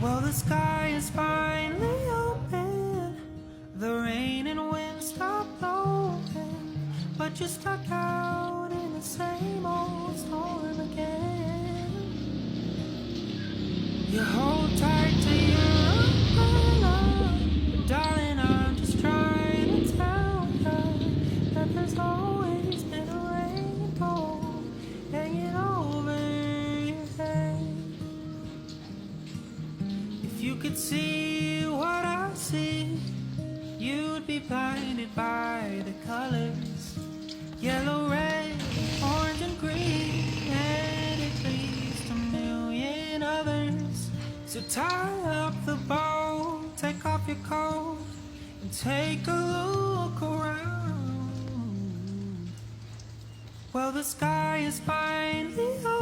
Well, the sky is finally open. The rain and wind stop blowing, but you're stuck out in the same old storm again. You hold tight to your umbrella, darling. I'm just trying to tell you that there's always been a rainbow hanging over your head. If you could see what I see, you'd be blinded by the colors: yellow, red, orange, and green, and at least a million others. So tie up the bow, take off your coat, and take a look around. Well, the sky is finally open.